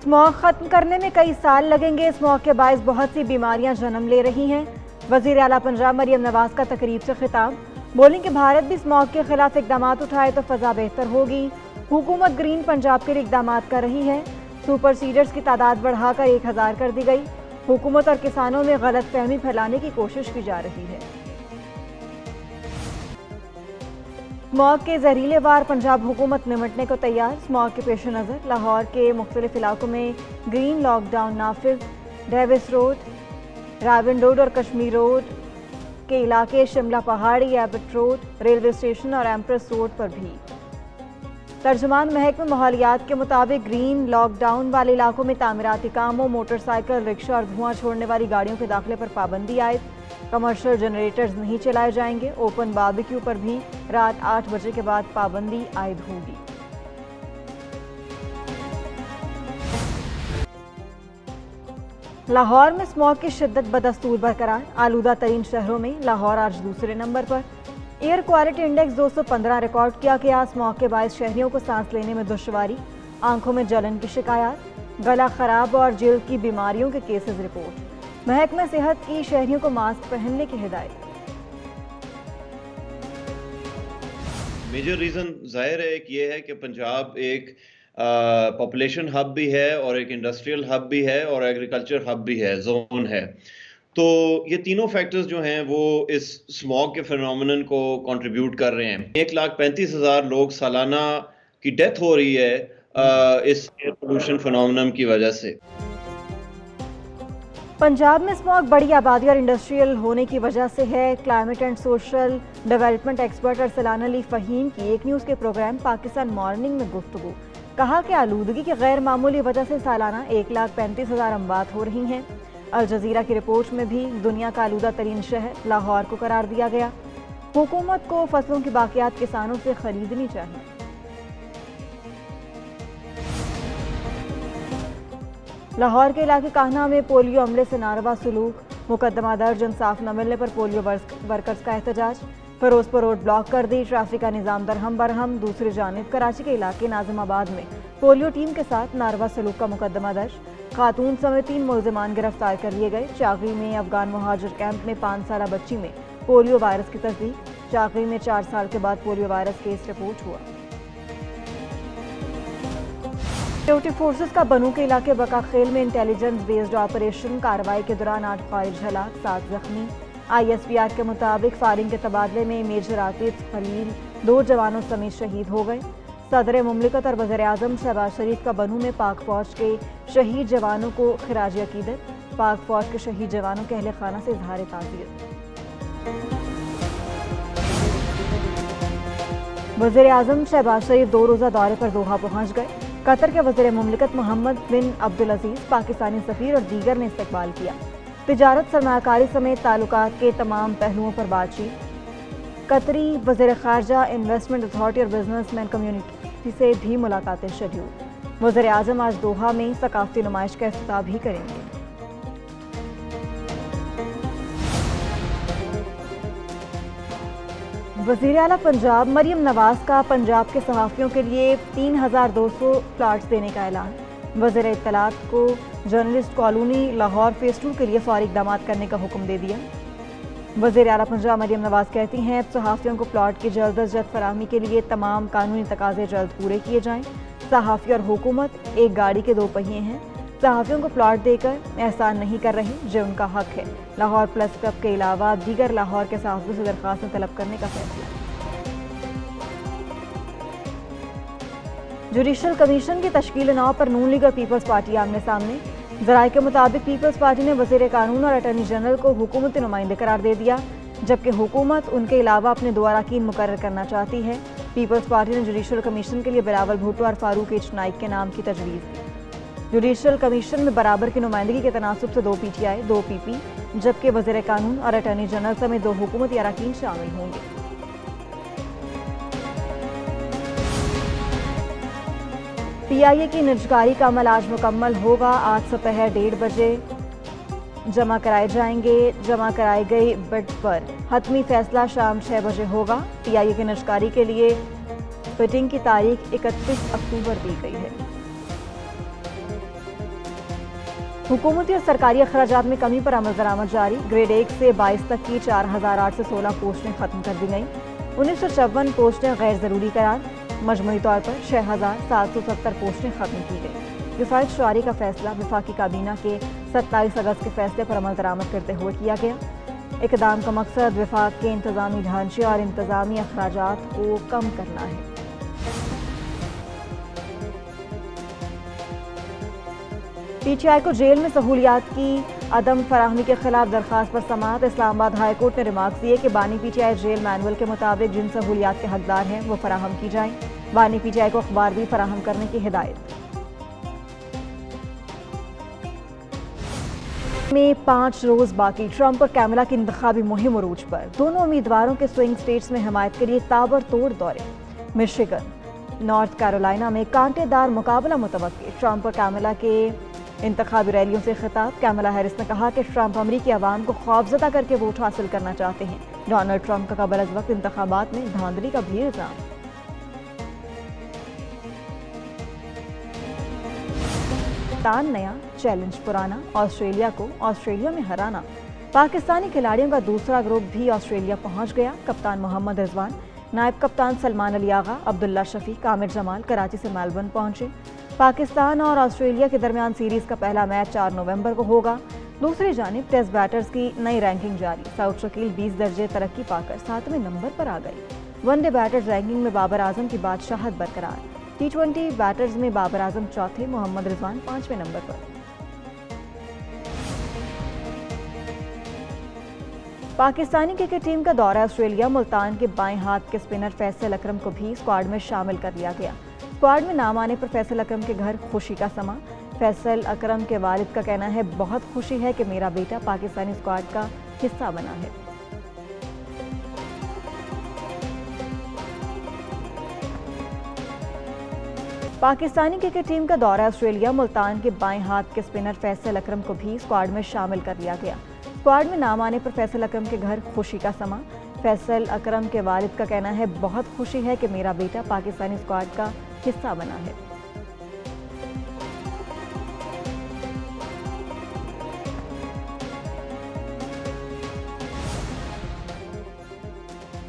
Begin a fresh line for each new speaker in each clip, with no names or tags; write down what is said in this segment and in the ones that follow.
Smog खत्म करने में कई साल लगेंगे। स्मॉग के बायस बहुत सी बीमारियां जन्म ले रही हैं। वजीर आला पंजाब मरियम नवाज का तकरीब से खिताब, बोलें कि भारत भी स्मॉग के खिलाफ इकदाम उठाए तो फजा बेहतर होगी। हुकूमत ग्रीन पंजाब के लिए इकदाम कर रही है। सुपर सीडर्स की तादाद बढ़ाकर 1000 कर दी गई। हुकूमत और किसानों में गलत फहमी फैलाने की कोशिश की जा रही है। स्मॉग के जहरीले वार पंजाब हुकूमत निमटने को तैयार। स्मॉग के पेश नज़र लाहौर के मुख्तलिफ इलाकों में ग्रीन लॉकडाउन नाफिज। डेविस रोड, रावन रोड और कश्मीर रोड के इलाके, Shimla Pahari, Abbott Road, railway station और एम्प्रेस रोड पर भी। तर्जुमान महकमे माहौलियात के मुताबिक ग्रीन लॉकडाउन वाले इलाकों में तामीराती कामों, मोटरसाइकिल, रिक्शा और धुआं छोड़ने वाली गाड़ियों के दाखिले पर पाबंदी आयद। कमर्शियल जनरेटर्स नहीं चलाए जाएंगे। ओपन बारबेक्यू पर भी रात 8 बजे के बाद पाबंदी आयद होगी। लाहौर में स्मॉग की शिद्दत बदस्तूर बरकरार। आलूदा तरीन शहरों में लाहौर आज दूसरे नंबर पर। एयर क्वालिटी इंडेक्स 215 रिकॉर्ड किया गया। स्मॉग के बायस शहरियों को सांस लेने में दुश्वारी, आंखों में जलन की शिकायत, गला खराब और जिल्द की बीमारियों के केसेस रिपोर्ट। महकमा सेहत की शहरियों को मास्क पहनने की हिदायत।
मेजर रीज़न ज़ाहिर है कि ये है कि पंजाब एक पॉपुलेशन हब भी है और एक इंडस्ट्रियल हब भी है और एग्रीकल्चर हब भी है, जोन है। तो ये तीनों फैक्टर्स जो हैं वो इस स्मॉग के फिनोमेनन को कंट्रीब्यूट कर रहे हैं। 1,35,000 लोग सालाना की डेथ हो रही है इस एयर पोल्यूशन फिनोमेनन की वजह से।
पंजाब में स्मॉग बड़ी आबादी और इंडस्ट्रियल होने की वजह से है। Climate and social development expert Arsalan Ali Faheem की एक न्यूज़ के प्रोग्राम पाकिस्तान मॉर्निंग में गुफ्तगू। कहा कि आलूदगी की गैर मामूली वजह से सालाना 1,35,000 अमवात हो रही हैं। अल जज़ीरा की रिपोर्ट में भी दुनिया का आलूदा तरीन शहर लाहौर को करार दिया गया। हुकूमत को फसलों की बाकियात किसानों से खरीदनी चाहिए। लाहौर के इलाके कान्हा में पोलियो अमले से नारवा सलूक, मुकदमा दर्ज। इंसाफ न मिलने पर पोलियो वर्कर्स का एहतजाज। फिरोजपुर रोड ब्लॉक कर दी, ट्रैफिक का निज़ाम दरहम बरहम। दूसरी जानिब कराची के इलाके नाजिमाबाद में पोलियो टीम के साथ नारवा सलूक का मुकदमा दर्ज। खातून समेत 3 मुलजिमान गिरफ्तार कर लिए गए। चाकरी में अफगान मुहाजिर कैंप में 5 साला बच्ची में पोलियो वायरस की तस्दीक। चाकरी में 4 साल के बाद पोलियो वायरस केस रिपोर्ट हुआ। सिक्योरिटी फोर्सेस का बनू के इलाके बका खेल में इंटेलिजेंस बेस्ड ऑपरेशन कार्रवाई के दौरान 8 फारिज हलाक, 7 जख्मी। ISPR के मुताबिक फायरिंग के तबादले में मेजर आतिफ खलील 2 जवानों समेत शहीद हो गए। सदर मुमलिकत और वज़ीर आज़म शहबाज शरीफ का बनू में पाक फौज के शहीद जवानों को खिराज अकीदत। पाक फौज के शहीद जवानों के अहले खाना से इजहार ताज़ियत। वज़ीर आज़म शहबाज शरीफ 2 रोज़ा दौरे पर दोहा पहुँच गए। कतर के वज़ीर मुमलिकत मोहम्मद बिन अब्दुल अजीज़, पाकिस्तानी सफ़ीर और दीगर ने इस्तकबाल किया। तिजारत, सरमायाकारी समेत ताल्लुकात के तमाम पहलुओं पर बातचीत। कतरी वज़ीर ख़ारजा, इन्वेस्टमेंट अथॉरिटी और बिजनेसमैन कम्युनिटी से भी मुलाकातें शेड्यूल। वज़ीर आज़म आज दोहा में सकाफ़ती नुमाइश का इफ्तिताह भी करेंगे। वज़ीर आला पंजाब मरियम नवाज का पंजाब के सहाफ़ियों के लिए 3,200 प्लाट्स देने का ऐलान। वज़ीर इत्तलात को जर्नलिस्ट कॉलोनी लाहौर फेज़ 2 के लिए फौरी इक़दाम करने का हुक्म दे दिया। वज़ीर आला पंजाब मरियम नवाज कहती हैं, अब सहाफ़ियों को प्लाट की जल्द अज जल्द फराहमी के लिए तमाम कानूनी तकाज़े जल्द पूरे किए जाएँ। सहाफ़ी और हुकूमत एक गाड़ी के 2 पहिए हैं। सहाफ़ियों को प्लाट देकर एहसान नहीं कर रहे, जो उनका हक है। लाहौर प्लस क्लब के अलावा दीगर लाहौर के सहाफ़ियों से दरख्वास्त तलब करने का फैसला। जुडिशल कमीशन की तश्कील नाव पर नून लीग और पीपल्स पार्टी आमने सामने। ज़राए के मुताबिक पीपल्स पार्टी ने वज़ीर कानून और अटॉर्नी जनरल को हुकूमती नुमाइंदे करार दे दिया, जबकि हुकूमत उनके अलावा अपने 2 अरकान मुकर्रर करना चाहती है। पीपल्स पार्टी ने जुडिशल कमीशन के लिए बिलावल भुट्टो और फारूक एच नाइक के नाम की तजवीज़ दी। जुडिशल कमीशन में बराबर की नुमाइंदगी के तनासुब से 2 PTI, 2 PP, जबकि वज़ीर कानून और अटॉर्नी जनरल समेत 2 हुकूमती अरकान शामिल होंगे। PIA की निजकारी का अमल आज मुकम्मल होगा। आज दोपहर 1:30 बजे जमा कराए जाएंगे। जमा कराई गई बिड पर हतमी फैसला शाम 6 बजे होगा। PIA की निजकारी के लिए बिडिंग की तारीख 31 अक्टूबर दी गई है। हुकूमती और सरकारी अखराजात में कमी पर अमल दरामद जारी। ग्रेड 1 से 22 तक की 4816 पोस्टें खत्म कर दी गईं। 1954 पोस्टें गैर ज़रूरी करार। मजमूई तौर पर 6770 पोस्टें खत्म की गईं। विफाक शुआरी का फैसला वफाकी काबीना के 27 अगस्त के फैसले पर अमल दरामद करते हुए किया गया। इक़दाम का मकसद विफाक के इंतज़ामी ढांचे और इंतज़ामी अखराजात को कम करना है। PTI को जेल में सहूलियात की अदम फराहमी के खिलाफ दरखास्त पर समाअत। इस्लामाबाद हाई कोर्ट ने रिमार्क्स दिए कि बानी PTI जेल मैनुअल के मुताबिक जिन सहूलियात के हकदार हैं वो फराहम की जाएं। बानी PTI को अखबार भी फराहम करने की हिदायत। में 5 रोज बाकी, ट्रंप और कैमला की इंतखाबी मुहिम उरूज पर। दोनों उम्मीदवारों के स्विंग स्टेट्स में हमायत के लिए ताबड़तोड़ दौरे। मिशिगन, नॉर्थ कैरोलिना में कांटेदार मुकाबला मुतवक्की। ट्रंप और कैमला के इंतखाबी रैलियों से खिताब। कैमला हैरिस ने कहा कि ट्रंप अमरीकी अवाम को खौफजदा करके वोट हासिल करना चाहते हैं। डोनाल्ड ट्रंप का कबल अज वक्त इंतखाबात में धांधली का भी इल्जाम। पाकिस्तान नया, चैलेंज पुराना, ऑस्ट्रेलिया को ऑस्ट्रेलिया में हराना। पाकिस्तानी खिलाड़ियों का दूसरा ग्रुप भी ऑस्ट्रेलिया पहुंच गया। कप्तान मोहम्मद रिजवान, नायब कप्तान सलमान अली आगा, अब्दुल्ला शफीक, आमिर जमाल कराची से मेलबर्न पहुंचे। पाकिस्तान और ऑस्ट्रेलिया के दरमियान सीरीज का पहला मैच 4 नवंबर को होगा। दूसरी जानिब टेस्ट बैटर्स की नई रैंकिंग जारी। साउथ शकील 20 दर्जे तरक्की पाकर 7वें नंबर पर आ गई। वनडे बैटर्स रैंकिंग में बाबर आजम की बादशाहत बरकरार। T20 बैटर्स में बाबर आजम चौथे, मोहम्मद रिजवान 5वें नंबर पर। पाकिस्तानी क्रिकेट टीम का दौरा ऑस्ट्रेलिया। मुल्तान के बाएं हाथ के स्पिनर फैसल अकरम को भी स्क्वाड में शामिल कर लिया गया। स्क्वाड में नाम आने पर फैसल अकरम के घर खुशी का समा। फैसल अकरम के वालिद का कहना है, बहुत खुशी है कि मेरा बेटा पाकिस्तानी स्क्वाड का हिस्सा बना है। पाकिस्तानी क्रिकेट टीम का दौरा ऑस्ट्रेलिया। मुल्तान के बाएं हाथ के स्पिनर फैसल अकरम को भी स्क्वाड में शामिल कर लिया गया। स्क्वाड में नाम आने पर फैसल अकरम के घर खुशी का समा। फैसल अकरम के वालिद का कहना है, बहुत खुशी है कि मेरा बेटा पाकिस्तानी स्क्वाड का हिस्सा बना है।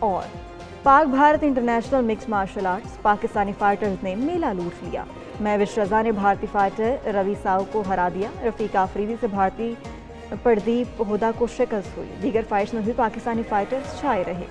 और Pak Bharat international mix martial arts, Pakistani fighters ने मेला लूट लिया। महविश रजा ने भारतीय फाइटर रवि साव को हरा दिया। रफीक आफरीदी से भारतीय प्रदीप हुदा को शिकस्त हुई। दीगर फाइट्स में भी पाकिस्तानी फाइटर्स छाए रहे।